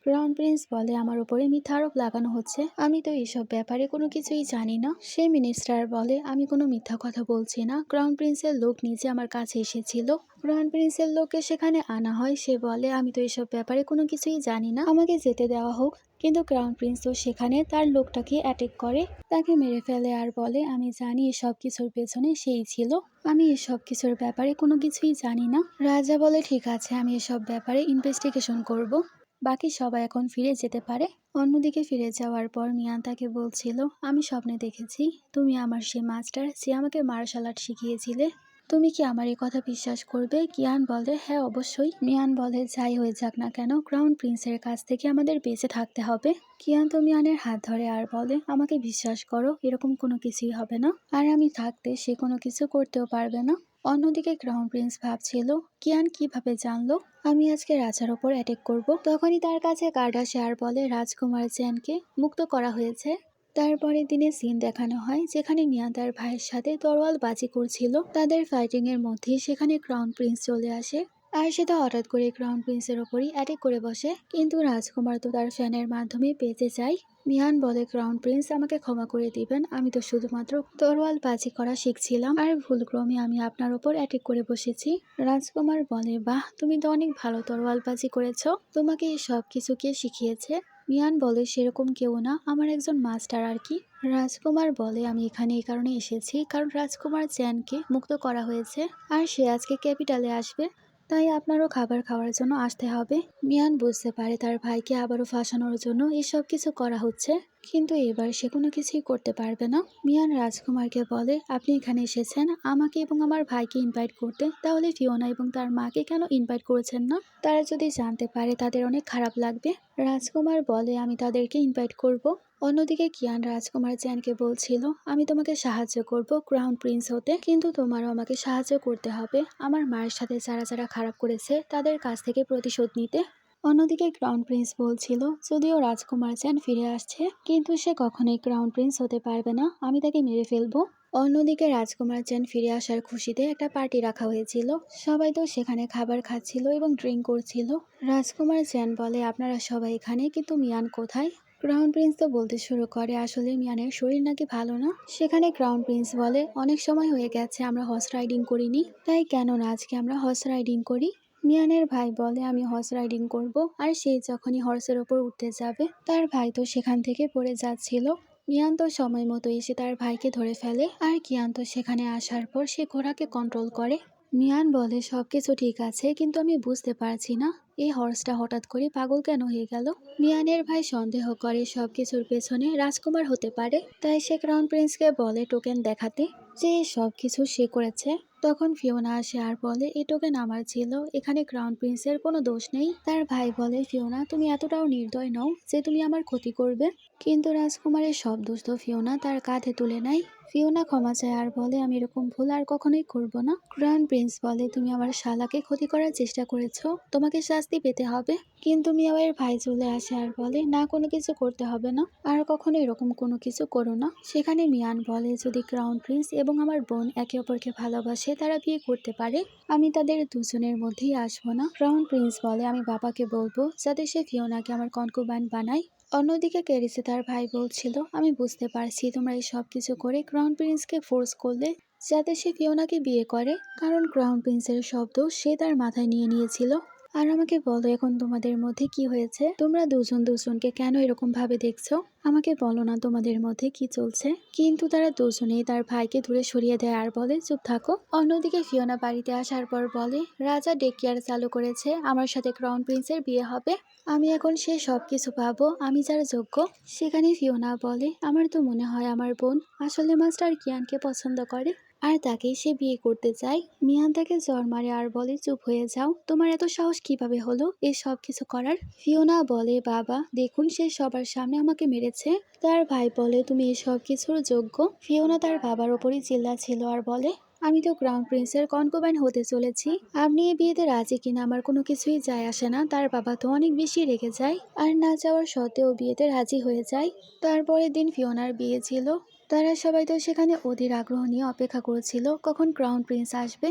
ক্রাউন প্রিন্স বলে, আমার উপরে মিথ্যা আরোপ লাগানো হচ্ছে, আমি তো এইসব ব্যাপারে কোনো কিছুই জানি না। সে মিনিস্টার বলে, আমি কোনো মিথ্যা কথা বলছি না, ক্রাউন প্রিন্সের লোক নিজে আমার কাছে এসেছিল। ক্রাউন প্রিন্সের লোককে সেখানে আনা হয়, সে বলে, আমি তো এইসব ব্যাপারে কোনো কিছুই জানি না, আমাকে যেতে দেওয়া হোক। কিন্তু ক্রাউন প্রিন্স তো সেখানে তার লোকটাকে অ্যাটাক করে, তাকে মেরে ফেলে আর বলে, আমি জানি এসব কিছুর পেছনে সেই ছিল, আমি এসব কিছুর ব্যাপারে কোনো কিছুই জানি না। রাজা বলে, ঠিক আছে, আমি এসব ব্যাপারে ইনভেস্টিগেশন করব, বাকি সবাই এখন ফিরে যেতে পারে। অন্যদিকে ফিরে যাওয়ার পর মিয়ান তাকে বলছিল, আমি স্বপ্নে দেখেছি তুমি আমার সে মাস্টার যে আমাকে মার্শাল আর্ট শিখিয়েছিলে, তুমি কি আমার এই কথা বিশ্বাস করবে? কিয়ান বলে, হ্যাঁ অবশ্যই। মিয়ান বলে, যাই হয়ে যাক না কেন, ক্রাউন প্রিন্সের কাছ থেকে আমাদের বেঁচে থাকতে হবে। কিয়ান তো মিয়ানের হাত ধরে আর বলে, আমাকে বিশ্বাস করো, এরকম কোনো কিছুই হবে না, আর আমি থাকতে সে কোনো কিছু করতেও পারবে না। অন্যদিকে ক্রাউন প্রিন্স ভাবছিল, কিয়ান কিভাবে জানলো আমি আজকে রাজার ওপর অ্যাটাক করব। তখনই তার কাছে গার্ড আসে আর বলে, রাজকুমার চ্যানকে মুক্ত করা হয়েছে। তারপরের দিনে সিন দেখানো হয় যেখানে মিয়া তার ভাইয়ের সাথে তরোয়াল বাজি করছিল। তাদের ফাইটিং এর মধ্যেই সেখানে ক্রাউন প্রিন্স চলে আসে আর সেটা হঠাৎ করে ক্রাউন প্রিন্সের ওপরই অ্যাটাক করে বসে, কিন্তু রাজকুমার তো তার ফ্যানের মাধ্যমে বেঁচে যায়। মিয়ান বলে, ক্রাউন প্রিন্স আমাকে ক্ষমা করে দিবেন, আমি তো শুধুমাত্র তরোয়াল বাজি করা শিখছিলাম আর ভুলক্রমে আমি আপনার ওপর অ্যাটাক করে বসেছি। রাজকুমার বলে, বাহ, তুমি তো অনেক ভালো তরোয়াল বাজি করেছো, তোমাকে এই সব কিছু কে শিখিয়েছে? মিয়ান বলে, সেরকম কেউ না, আমার একজন মাস্টার আর কি। রাজকুমার বলে, আমি এখানে এই কারণে এসেছি কারণ রাজকুমার চ্যানকে মুক্ত করা হয়েছে আর সে আজকে ক্যাপিটালে আসবে, তাই আপনারও খাবার খাওয়ার জন্য আসতে হবে। মিয়ান বুঝতে পারে তার ভাইকে আবারও ফাঁসানোর জন্য এসব কিছু করা হচ্ছে, কিন্তু এবার সে কোনো কিছুই করতে পারবে না। মিয়ান রাজকুমারকে বলে, আপনি এখানে এসেছেন আমাকে এবং আমার ভাইকে ইনভাইট করতে, তাহলে ফিওনা এবং তার মাকে কেন ইনভাইট করেছেন না? তারা যদি জানতে পারে তাদের অনেক খারাপ লাগবে। রাজকুমার বলে, আমি তাদেরকে ইনভাইট করব। অন্যদিকে কিয়ান রাজকুমার চ্যানকে বলছিল, আমি তোমাকে সাহায্য করব ক্রাউন প্রিন্স হতে, কিন্তু তোমারও আমাকে সাহায্য করতে হবে আমার মায়ের সাথে যারা যারা খারাপ করেছে তাদের কাছ থেকে প্রতিশোধ নিতে। অন্যদিকে ক্রাউন প্রিন্স বলছিল, যদিও রাজকুমার চ্যান ফিরে আসছে, কিন্তু সে কখনোই ক্রাউন প্রিন্স হতে পারবে না, আমি তাকে মেরে ফেলবো। অন্যদিকে রাজকুমার চ্যান ফিরে আসার খুশিতে একটা পার্টি রাখা হয়েছিল, সবাই তো সেখানে খাবার খাচ্ছিল এবং ড্রিঙ্ক করছিল। রাজকুমার চ্যান বলে, আপনারা সবাই এখানে, কিন্তু মিয়ান কোথায়? ক্রাউন প্রিন্স তো বলতে শুরু করে, আসলে মিয়ানের শরীর নাকি ভালো না। সেখানে ক্রাউন প্রিন্স বলে, অনেক সময় হয়ে গেছে আমরা হর্স রাইডিং করিনি, তাই কেন না আজকে আমরা হর্স রাইডিং করি? মিয়ানের ভাই বলে, আমি হর্স রাইডিং করব, আর সে যখনই হর্সের ওপর উঠতে যাবে তার ভাই তো সেখান থেকে পড়ে যাচ্ছিল। মিয়ান তো সময় মতো এসে তার ভাইকে ধরে ফেলে, আর কিয়ান তো সেখানে আসার পর সে ঘোড়াকে কন্ট্রোল করে। মিয়ান বলে, সবকিছু ঠিক আছে, কিন্তু আমি বুঝতে পারছি না এই হর্সটা হঠাৎ করে পাগল কেন হয়ে গেল। মিয়ানের ভাই সন্দেহ করে সবকিছুর পেছনে রাজকুমার হতে পারে, তাই সে ক্রাউন প্রিন্সকে বলে টোকেন দেখাতে যে সবকিছু সে করেছে। তখন ফিওনা আসে আর বলে, এই টোকেন আমার ছিল, এখানে ক্রাউন প্রিন্সের কোনো দোষ নেই। তার ভাই বলে, ফিওনা তুমি এতটাও নির্দয় নও যে তুমি আমার ক্ষতি করবে, কিন্তু রাজকুমারের সব দোষ তো ফিওনা তার কাঁধে তুলে নেয়। ফিওনা ক্ষমা চায় আর বলে আমি এরকম ভুল আর কখনোই করব না। ক্রাউন প্রিন্স বলে তুমি আমার শালাকে ক্ষতি করার চেষ্টা করেছো, তোমাকে শাস্তি পেতে হবে। কিন্তু মিয়াওয়ের ভাই চলে আসে আর বলে না, কোনো কিছু করতে হবে না, আর কখনো এরকম কোনো কিছু করো না। সেখানে মিয়ান বলে যদি ক্রাউন প্রিন্স এবং আমার বোন একে অপরকে ভালোবাসে তারা বিয়ে করতে পারে, আমি তাদের দুজনের মধ্যেই আসবো না। ক্রাউন প্রিন্স বলে আমি বাবাকে বলবো যাতে সে ফিওনাকে আমার কনকুবাইন বানায়। অন্যদিকে ক্যারিসে তার ভাই বলছিল আমি বুঝতে পারছি তোমরা এই সব কিছু করে ক্রাউন প্রিন্সকে ফোর্স করলে যাতে সে ফিওনাকে বিয়ে করে, কারণ ক্রাউন প্রিন্সের শব্দ সে তার মাথায় নিয়ে নিয়েছিল। আর আমাকে বলো এখন তোমাদের মধ্যে কি হয়েছে, তোমরা দুজন দুজনকে কেন এরকম ভাবে দেখছো, আমাকে বলো না তোমাদের মধ্যে কি চলছে। কিন্তু তারা দুজনেই তার ভাইকে দূরে সরিয়ে দেয় আর বলে চুপ থাকো। অন্যদিকে ফিওনা বাড়িতে আসার পর বলে রাজা ডে কেয়ার চালু করেছে, আমার সাথে ক্রাউন প্রিন্সের বিয়ে হবে, আমি এখন সে সব কিছু পাবো, আমি যার যোগ্য। সেখানে ফিওনা বলে আমার তো মনে হয় আমার বোন আসলে মাস্টার কিয়ানকে পছন্দ করে আর তাকেই সে বিয়ে করতে চায়। মিয়ান তাকে জ্বর মারে আর বলে চুপ হয়ে যাও, তোমার এত সাহস কিভাবে হলো এই সব কিছু করার। ফিওনা বলে বাবা দেখুন সে সবার সামনে আমাকে মেরেছে। তার ভাই বলে তুমি এই সব কিছুর যোগ্য। ফিওনা তার বাবার ওপরই চিল্লাচ্ছিল আর বলে আমি তো ক্রাউন প্রিন্সের কনকুবাইন হতে চলেছি, আপনি এই বিয়েতে রাজি কিনা আমার কোনো কিছুই যায় আসে না। তার বাবা তো অনেক বেশি রেগে যায় আর না যাওয়ার সত্ত্বেও বিয়েতে রাজি হয়ে যায়। তারপরের দিন ফিওনার বিয়ে ছিল, তারা সবাই তো সেখানে অধীর আগ্রহ নিয়ে অপেক্ষা করেছিল কখন ক্রাউন প্রিন্স আসবে।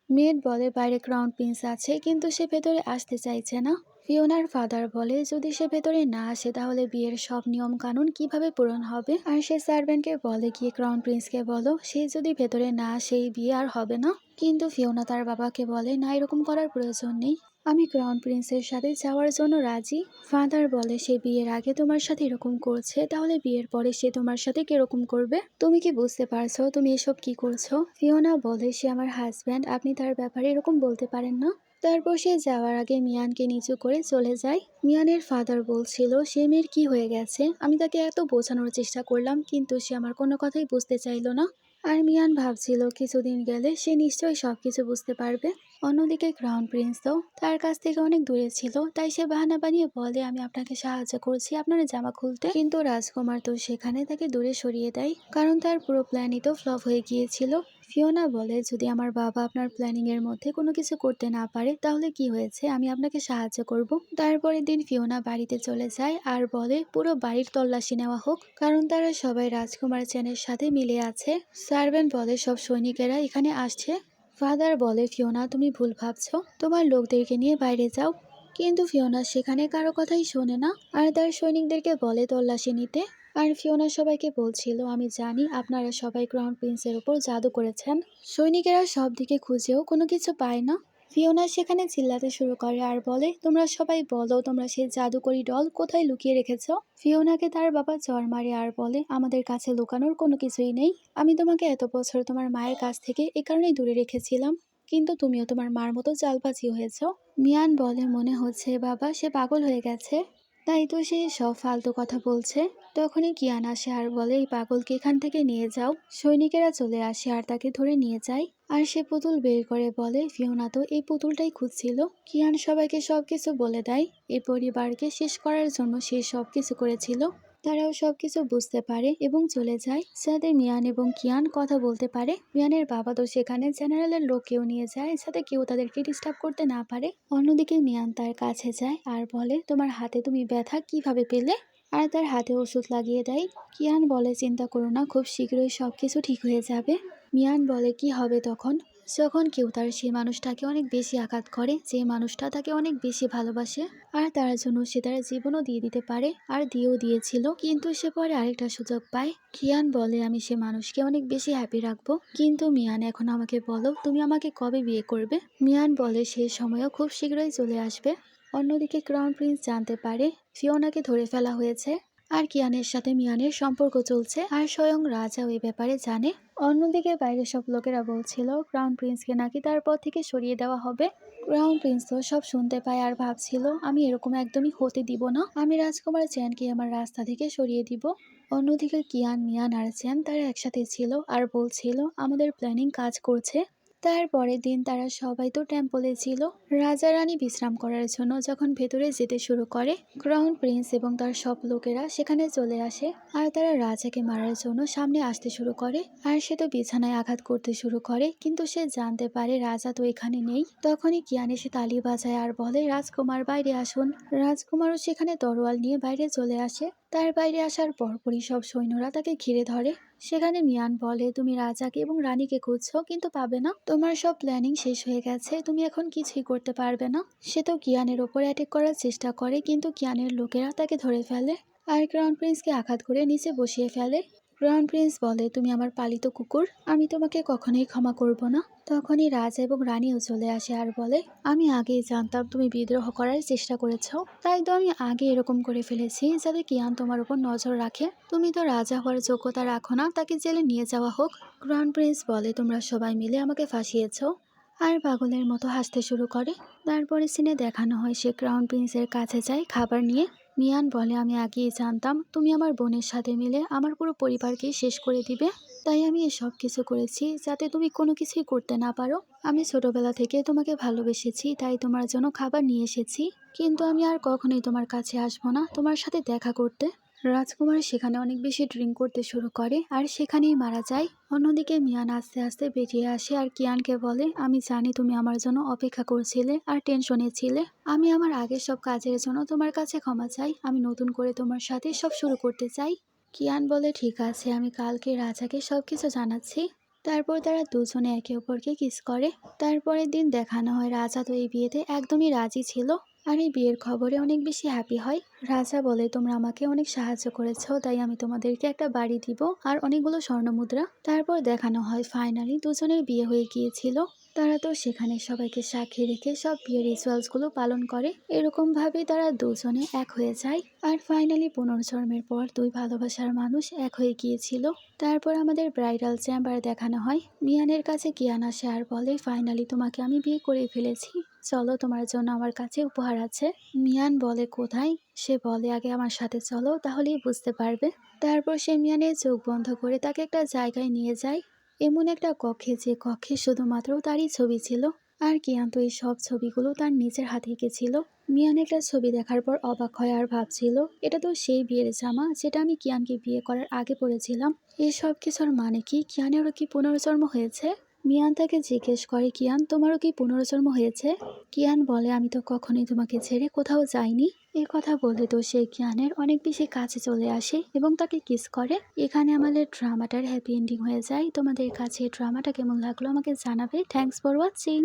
মেড বলে বাইরে ক্রাউন প্রিন্স আছে কিন্তু সে ভেতরে আসতে চাইছে না। ফিওনার ফাদার বলে যদি সে ভেতরে না আসে তাহলে বিয়ের সব নিয়ম কানুন কিভাবে পূরণ হবে। আর সে সার্ভেন্টকে বলে গিয়ে ক্রাউন প্রিন্সকে বলো সে যদি ভেতরে না আসে এই বিয়ে আর হবে না। কিন্তু ফিওনা তার বাবাকে বলে না, এরকম করার প্রয়োজন নেই, আমি ক্রাউন প্রিন্সের সাথে যাওয়ার জন্য রাজি। ফাদার বলে সে বিয়ের আগে তোমার সাথে এরকম করছে, তাহলে বিয়ের পরে সে তোমার সাথে কিরকম করবে, তুমি কি বুঝতে পারছো তুমি এসব কি করছো। ফিওনা বলে সে আমার হাজব্যান্ড, আপনি তার ব্যাপারে এরকম বলতে পারেন না। তারপর সে যাওয়ার আগে মিয়ানকে নিচু করে চলে যায়। মিয়ানের ফাদার বলছিল সে মেয়ের কি হয়ে গেছে, আমি তাকে এত বোঝানোর চেষ্টা করলাম কিন্তু সে আমার কোনো কথাই বুঝতে চাইলো না। আর মিয়ান ভাবছিল কিছুদিন গেলে সে নিশ্চয়ই সবকিছু বুঝতে পারবে। অন্যদিকে ক্রাউন প্রিন্স তো তার কাছ থেকে অনেক দূরে ছিল, তাই সে বাহানা বানিয়ে বলে আমি আপনাকে সাহায্য করছি আপনার জামা খুলতে। কিন্তু রাজকুমার তো সেখানে তাকে দূরে সরিয়ে দেয়, কারণ তার পুরো প্ল্যানই তো ফ্লপ হয়ে গিয়েছিল। ফিওনা বলে যদি আমার বাবা আপনার প্ল্যানিং এর মধ্যে কোনো কিছু করতে না পারে তাহলে কি হয়েছে, আমি আপনাকে সাহায্য করব। তারপরের দিন ফিওনা বাড়িতে চলে যায় আর বলে পুরো বাড়ির তল্লাশি নেওয়া হোক, কারণ তারা সবাই রাজকুমার চ্যানের সাথে মিলে আছে। সার্ভেন্ট বলে সব সৈনিকেরা এখানে আসছে। ফাদার বলে ফিওনা তুমি ভুল ভাবছো, তোমার লোকদেরকে নিয়ে বাইরে যাও। কিন্তু ফিওনা সেখানে কারো কথাই শোনে না আর তার সৈনিকদেরকে বলে তল্লাশি নিতে। আর ফিওনা সবাইকে বলছিল আমি জানি আপনারা সবাই ক্রাউন প্রিন্সের উপর জাদু করেছেন। সৈনিকেরা সব দিকে খুঁজেও কোনো কিছু পায় না। ফিওনা সেখানে চিল্লাতে শুরু করে আর বলে তোমরা সবাই বলো তোমরা সেই জাদুকরি ডল কোথায় লুকিয়ে রেখেছো। ফিওনাকে তার বাবা চড় মারে আর বলে আমাদের কাছে লুকানোর কোনো কিছুই নেই, আমি তোমাকে এত বছর তোমার মায়ের কাছ থেকে এ কারণেই দূরে রেখেছিলাম, কিন্তু তুমিও তোমার মার মতো চালবাজি হয়েছ। মিয়ান বলে মনে হচ্ছে বাবা সে পাগল হয়ে গেছে, তাই তো সে সব ফালতু কথা বলছে। তখনই কিয়ান আসে আর বলে এই পাগলকে এখান থেকে নিয়ে যাও। সৈনিকেরা চলে আসে আর তাকে ধরে নিয়ে যায়। আর সে পুতুল বের করে বলে ফিওনা তো এই পুতুলটাই খুঁজছিল। কিয়ান সবাইকে সবকিছু বলে দেয়, এই পরিবারকে শেষ করার জন্য সে সবকিছু করেছিল। তারাও সবকিছু বুঝতে পারে এবং চলে যায় যাতে মিয়ান এবং কিয়ান কথা বলতে পারে। মিয়ানের বাবা তো সেখানে জেনারেলের লোককেও নিয়ে যায় যাতে কেউ তাদেরকে ডিস্টার্ব করতে না পারে। অন্যদিকে মিয়ান তার কাছে যায় আর বলে তোমার হাতে তুমি ব্যথা কিভাবে পেলে, আর তার হাতে ওষুধ লাগিয়ে দেয়। কিয়ান বলে চিন্তা করো না, খুব শীঘ্রই সবকিছু ঠিক হয়ে যাবে। মিয়ান বলে কি হবে তখন, যখন কেউ তার সেই মানুষটাকে অনেক বেশি আঘাত করে, যে মানুষটা তাকে অনেক বেশি ভালোবাসে আর তার জন্য সে তার জীবনও দিয়ে দিতে পারে আর দিয়েও দিয়েছিল, কিন্তু সে পরে আরেকটা সুযোগ পায়। কিয়ান বলে আমি সে মানুষকে অনেক বেশি হ্যাপি রাখবো, কিন্তু মিয়ান এখন আমাকে বলো তুমি আমাকে কবে বিয়ে করবে। মিয়ান বলে সেই সময়ও খুব শীঘ্রই চলে আসবে। অন্যদিকে ক্রাউন প্রিন্স জানতে পারে ফিওনাকে ধরে ফেলা হয়েছে আর কিয়ানের সাথে মিয়ানের সম্পর্ক চলছে, আর স্বয়ং রাজাও এই ব্যাপারে জানে। অন্যদিকে বাইরে সব লোকেরা বলছিল ক্রাউন প্রিন্সকে নাকি তার পদ থেকে সরিয়ে দেওয়া হবে। ক্রাউন প্রিন্স তো সব শুনতে পায় আর ভাবছিল আমি এরকম একদমই হতে দিব না, আমি রাজকুমার চ্যানকে আমার রাস্তা থেকে সরিয়ে দিব। অন্যদিকে কিয়ান মিয়ান আর চ্যান তারা একসাথে ছিল আর বলছিল আমাদের প্ল্যানিং কাজ করছে। তার পরের দিন তারা সবাই তো টেম্পলে ছিল। রাজা রানী বিশ্রাম করার জন্য যখন ভেতরে যেতে শুরু করে, ক্রাউন প্রিন্স এবং তার সব লোকেরা সেখানে চলে আসে আর তারা রাজাকে মারার জন্য সামনে আসতে শুরু করে। আর সে তো বিছানায় আঘাত করতে শুরু করে, কিন্তু সে জানতে পারে রাজা তো এখানে নেই। তখনই কিয়ান এসে তালি বাজায় আর বলে, রাজকুমার বাইরে আসুন। রাজকুমারও সেখানে তরোয়াল নিয়ে বাইরে চলে আসে। তার বাইরে আসার পরপরই সব সৈন্যরা তাকে ঘিরে ধরে। সেখানে মিয়ান বলে, তুমি রাজাকে এবং রানীকে খুঁজছো কিন্তু পাবে না, তোমার সব প্ল্যানিং শেষ হয়ে গেছে, তুমি এখন কিছুই করতে পারবে না। সে তো কিয়ানের ওপর অ্যাটাক করার চেষ্টা করে, কিন্তু কিয়ানের লোকেরা তাকে ধরে ফেলে আর ক্রাউন প্রিন্সকে আঘাত করে নিচে বসিয়ে ফেলে। ক্রাউন প্রিন্স বলে, তুমি আমার পালিত কুকুর, আমি তোমাকে কখনোই ক্ষমা করব না। তখনই রাজা এবং রানীও চলে আসে আর বলে, আমি আগেই জানতাম তুমি বিদ্রোহ করার চেষ্টা করেছো, তাই তো আমি আগে এরকম করে ফেলেছি যাতে কিয়ান তোমার উপর নজর রাখে। তুমি তো রাজা হওয়ার যোগ্যতা রাখো না, তাকে জেলে নিয়ে যাওয়া হোক। ক্রাউন প্রিন্স বলে, তোমরা সবাই মিলে আমাকে ফাঁসিয়েছো, আর পাগলের মতো হাসতে শুরু করে। তারপরে সিনে দেখানো হয় সে ক্রাউন প্রিন্সের কাছে যায় খাবার নিয়ে। মিয়ান বলে, আমি আগেই জানতাম তুমি আমার বোনের সাথে মিলে আমার পুরো পরিবারকেই শেষ করে দিবে, তাই আমি এসব কিছু করেছি যাতে তুমি কোনো কিছুই করতে না পারো। আমি ছোটবেলা থেকে তোমাকে ভালোবেসেছি, তাই তোমার জন্য খাবার নিয়ে এসেছি, কিন্তু আমি আর কখনোই তোমার কাছে আসবো না তোমার সাথে দেখা করতে। রাজকুমার সেখানে অনেক বেশি ড্রিঙ্ক করতে শুরু করে আর সেখানেই মারা যায়। অন্যদিকে মিয়ান আস্তে আস্তে বেরিয়ে আসে আর কিয়ানকে বলে, আমি জানি তুমি আমার জন্য অপেক্ষা করছিলে আর টেনশনে ছিলে। আমি আমার আগের সব কাজের জন্য তোমার কাছে ক্ষমা চাই, আমি নতুন করে তোমার সাথে সব শুরু করতে চাই। কিয়ান বলে, ঠিক আছে, আমি কালকে রাজাকে সবকিছু জানাচ্ছি। তারপর তারা দুজনে একে অপরকে কিস করে। তারপরের দিন দেখানো হয় রাজা তো এই বিয়েতে একদমই রাজি ছিল আর এই বিয়ের খবরে অনেক বেশি হ্যাপি হয়। রাজা বলে, তোমরা আমাকে অনেক সাহায্য করেছো, তাই আমি তোমাদেরকে একটা বাড়ি দিব আর অনেকগুলো স্বর্ণমুদ্রা। তারপর দেখানো হয় ফাইনালি দুজনের বিয়ে হয়ে গিয়েছিল। তারা তো সেখানে সবাইকে সাক্ষী রেখে সব বিয়ের রিচুয়ালসগুলো পালন করে। এরকম ভাবে তারা দুজনে এক হয়ে যায় আর ফাইনালি পুনর্জন্মের পর দুই ভালোবাসার মানুষ এক হয়ে গিয়েছিল। তারপর আমাদের ব্রাইডাল চেম্বার দেখানো হয়। মিয়ানের কাছে কিয়ান আসে আর বলে, ফাইনালি তোমাকে আমি বিয়ে করে ফেলেছি, চলো তোমার জন্য আমার কাছে উপহার আছে। মিয়ান বলে, কোথায়? সে বলে, আগে আমার সাথে চলো, তাহলেই বুঝতে পারবে। তারপর সে মিয়ানের চোখ বন্ধ করে তাকে একটা জায়গায় নিয়ে যায়, এমন একটা কক্ষে যে কক্ষে শুধুমাত্র তারই ছবি ছিল। আর কিয়ান তো এই সব ছবিগুলো তার নিজের হাতে এঁকেছিল। মিয়ান একটা ছবি দেখার পর অবাক হয় আর ভাবছিল, এটা তো সেই বিয়ের জামা যেটা আমি কিয়ানকে বিয়ে করার আগে পরেছিলাম। এসব কিছুর মানে কি? কিয়ানেরও কি পুনর্জন্ম হয়েছে? মিয়ান তাকে জিজ্ঞেস করে, কিয়ান তোমারও কি পুনর্জন্ম হয়েছে? কিয়ান বলে, আমি তো কখনোই তোমাকে ছেড়ে কোথাও যাইনি। এ কথা বলে তো সে কিয়ানের অনেক বেশি কাছে চলে আসে এবং তাকে কিস করে। এখানে আমাদের ড্রামাটার হ্যাপি এন্ডিং হয়ে যায়। তোমাদের কাছে ড্রামাটা কেমন লাগলো আমাকে জানাবে। Thanks for watching.